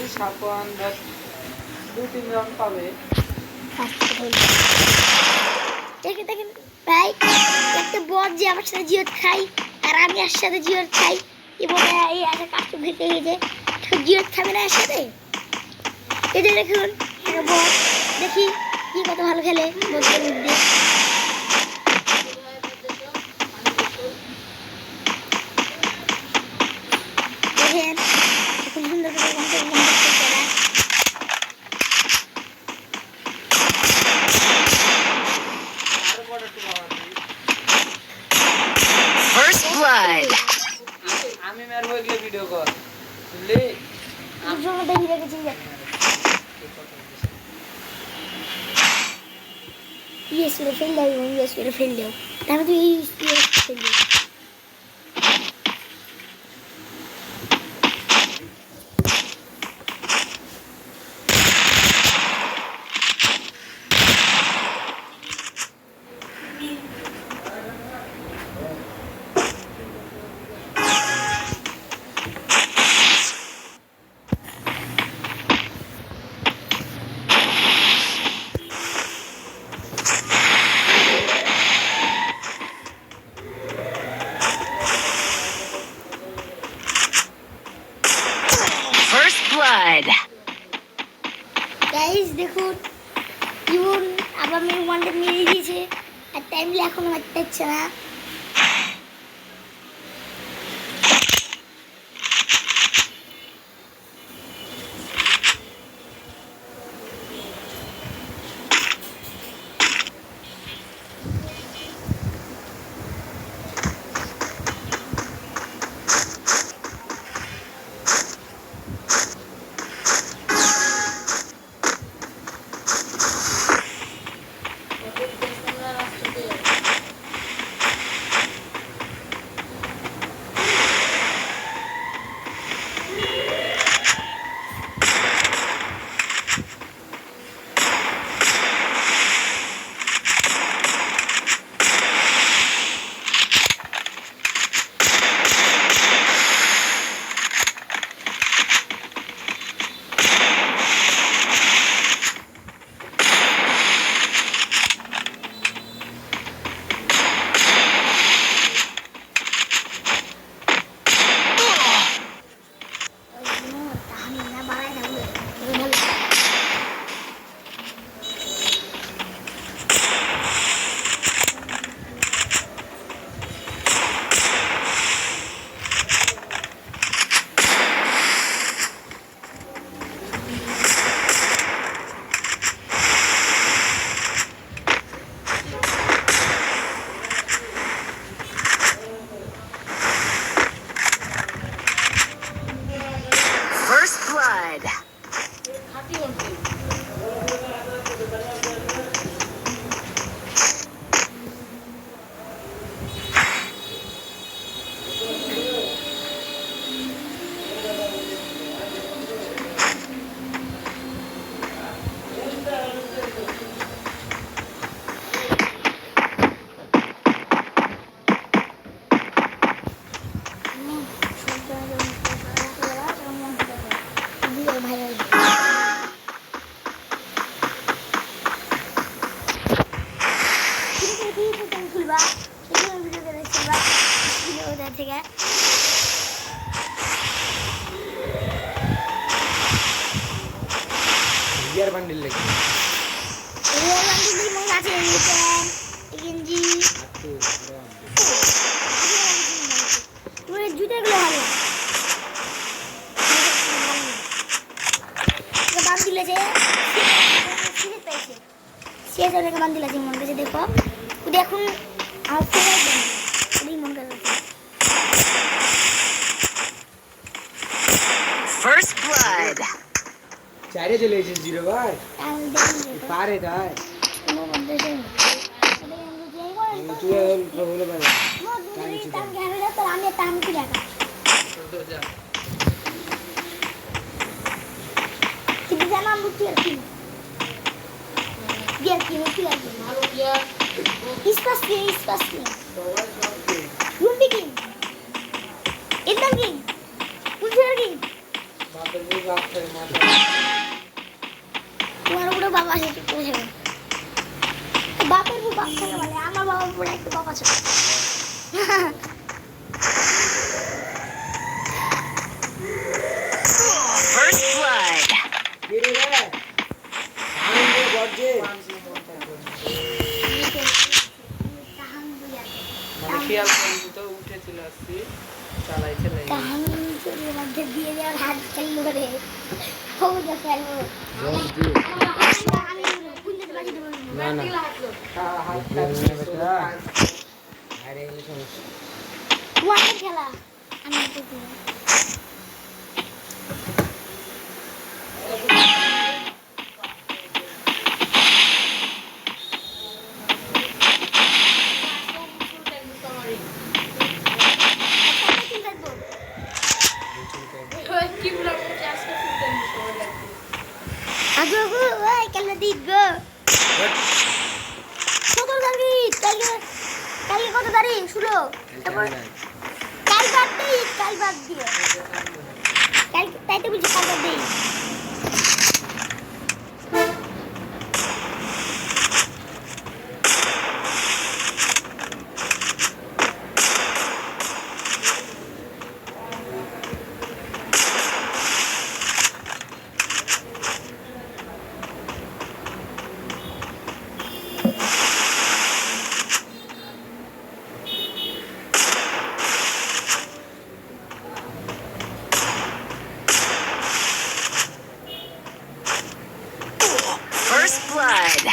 ওই সাপোয়ান 2-3 রাউন্ড পাবে। দেখেন দেখেন ভাই, একটা বট যে আমার সাথে জিওত খাই আর আমি এর সাথে জিওত খাই, এবং এই একটা কাস্টম খেতে গেছে জিওত খাবে না এর সাথে। এই যে দেখুন একটা বট, দেখি কি কত ভালো খেলে বলতে বুঝতে। দেখেন খুব সুন্দর করে First blood. আমি মারবো এগুলো ভিডিও কর বুঝলি। জন্য দেখি রেখেছি ইয়েস মেরে ফেল দাও, ইয়েস মেরে ফেল দাও, তাহলে তুই ইয়েস ফেল দাও। Blood. গাইস দেখুন ইউন আবার মেরে ওয়ানটা মেরে দিয়েছে, আর টাইমলি এখনো মারতে হচ্ছে না। गियर बंडल लेके गियर बंडल भी मंगा चाहिए गंजी पूरे जूते गुलो ভালো তো দাম দিলেছে সিরিজ পাইছে শেষ অনেক দাম দিলেছে মন কাছে দেখো ও দেখুন আর ফেরাই দেন এই মন কাছে First blood. चारे चले इसे जीरो भाई पारे था नो बंदे से तू ये प्रॉब्लम है टाइम गया तो आने टाइम की लगा कितने जाना मुझे की मारो यार इस पास रूम भी किंग एकदम किंग फुल शेयर किंग তোমার উপরে বাবা আছে চুপ করে থাকো। বাপের উপর বাপ থাকে বলে আমার বাবার উপরে একটা বাপ আছে। First blood. মানে খেয়াল করিনি তো উঠে চলে আসছি চালাই চালাই কাহানির মধ্যে দিয়ে দেওয়ার হাত চালু করে খবরটা ফেলবো না না আরে এগুলো সমস্যা ওয়াটার খেলা আমি আগো আগো ওই খেলা দিক গো কত তারিখ কালকে কত তারিখ শুনো তারপর কাল বাদ দিয়ে কাল তাই তো বলছি কাল বাদ দিই First blood.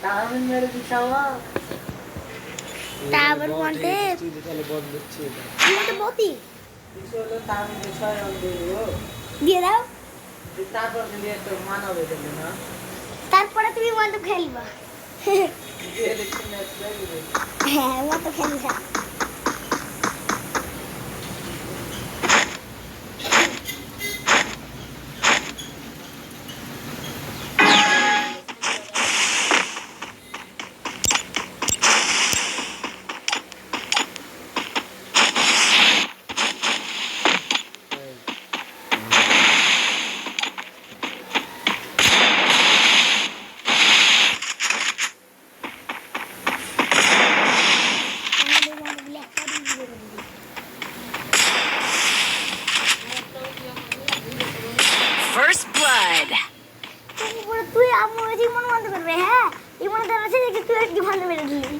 তাহলে মেরে দিছাও তারপর বলতে তাহলে বন্ধ হচ্ছে আমি তো বতি কিছু হলো তার মধ্যে 6 রাউন্ড দেবো দিয়ে দাও তারপর যদি একটা মানাবে দেবে না তারপরে তুমি বলতে খেলবা ইলেকশন ম্যাচ দেখবে হ্যাঁ মতো খেলবা First blood. তুই আমার জীবন বন্ধ করবে হ্যাঁ জীবন আছে যে তুই একটু বন্ধ মেরে দিলি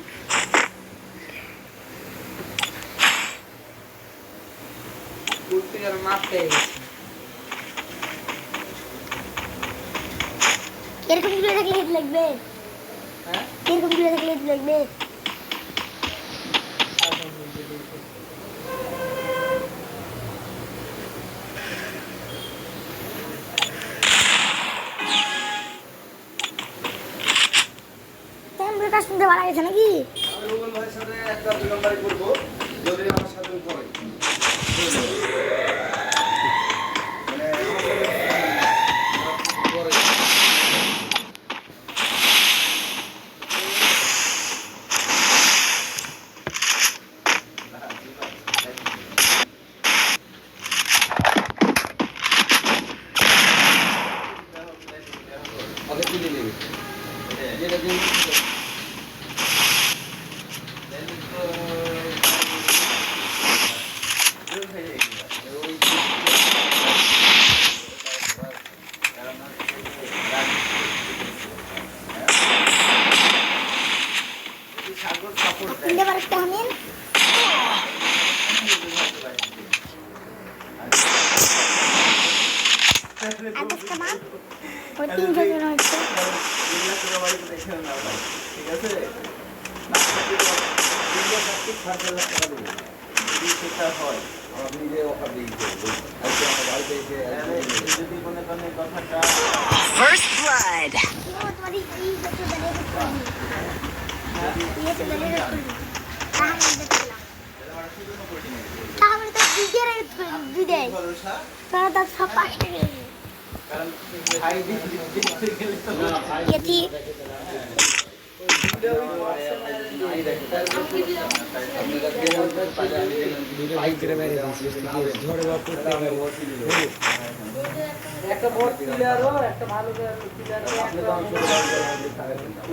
করতে গেলে মারতে এরকম গুলো থাকলে হেড লাগবে হ্যাঁ এরকম গুলো থাকলে হেড লাগবে তেমন কাজ শুনতে ভালো গেছে নাকি আমি রুবেল ভাইয়ের সাথে একটা 2 নম্বরে করবো যদি আমার সাথে করে মানে আমার সাথে আগে তুলে নেবে যেটা দিন কিনতে পারছ তাহমিন আকাশ কামান ওই 300 জন হচ্ছে ঠিক আছে যদি সেটা হয় আমার নিজে অফার দিয়ে দেবো আজকে আমার বাড়িতে এসে যদি মনে করেন কথাটা First blood. ও তোমার এই যত দাঁড়িয়ে করবি এই তো দাঁড়িয়ে করবি তাহমিন দেখলাম তাহমিন তো দুইটারে দুই দেয় তারা তার সব পাঁচটা গেছে কারণ ভাই দিতে গেলে তো এটি নাই দেখে আপনারা কে পারে আমি দুটো বাইক করে মেরে দিয়েছি ঝড়ে বা পড়তে পারে একটা বড় প্লেয়ারও একটা ভালো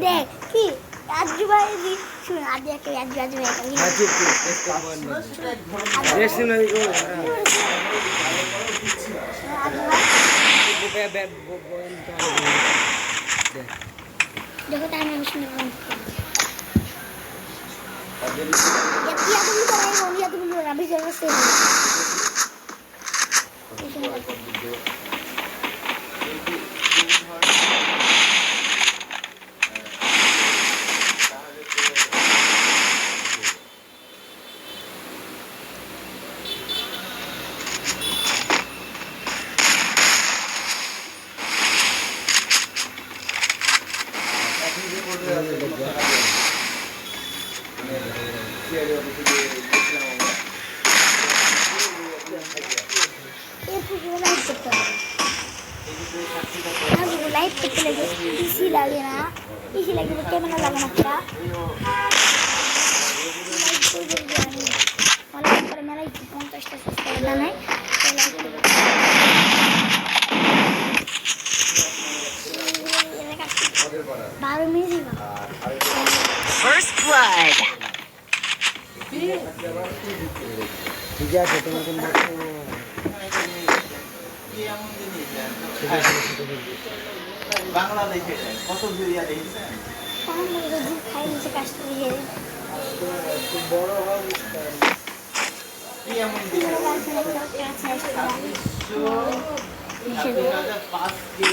দেখ কি রাজু ভাই শুন আজ একটা রাজু ভাই আছে কি রেসিং নাই গো বুকে ব্যাট বল দেখো তাই আমি শুনে ya তুমি তো রাই বলি তুমি রাবি জন্য সে লাইট করতে লাগে ইসি লাগে না ইসি লাগে ক্যামেরা লাগে না পুরা লাইট করবে আমি অনলাইন করে মেলাই 50টা সাবস্ক্রাইবার জানাই বারো মিনিট First blood. ঠিক আছে তোমার কোন বাংলাদেশে কত জুড়িয়া দেখছেন খাই নিচে কাজটা দিয়ে বড় হওয়া কি এমন দিছে 2005 কে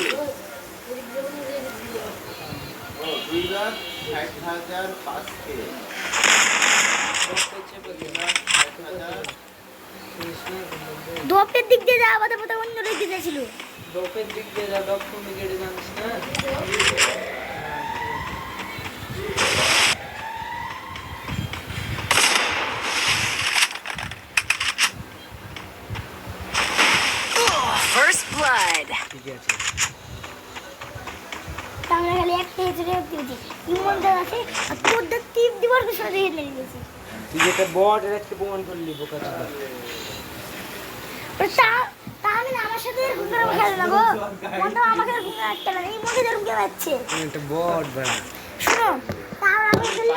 ও 2005 কে দোপের দিক দিয়ে যাওয়া আমাদের মতো অন্য দিক দিয়ে ছিল দোপের দিক দিয়ে যা দপ তুমি গেড়ে জানিস না First blood. ঠিক আছে আমরা খালি একটা হেঁচড়ে দিয়েছি ইমনটা আছে আর তোরটা টিপ দিবার সাথে হেঁচড়ে দিয়েছি তুই যেটা বট এর একটা প্রমাণ করলি বোকা ছিল তা আমি না আমার সাথে এরকম করে খেলে না গো মনটা আমাকে এরকম করে খেলে না এই মনে এরকম করে যাচ্ছে একটা বট ভাই শুনো তাও আমি খেলে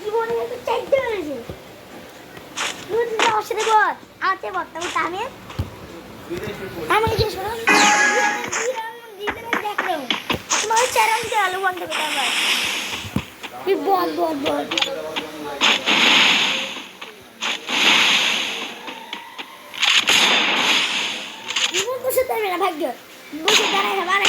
জীবনে তো চাইতে পেরেছি তুই আমার সাথে বল আতে বল তবে তামে আমি কি শোনো দেখলাম তোমার চ্যানেল দিতে আলো বন্ধ করতে হবে তুই বল বল বল বসে থাকবে না ভাগ্য বসে দাঁড়ায় আবার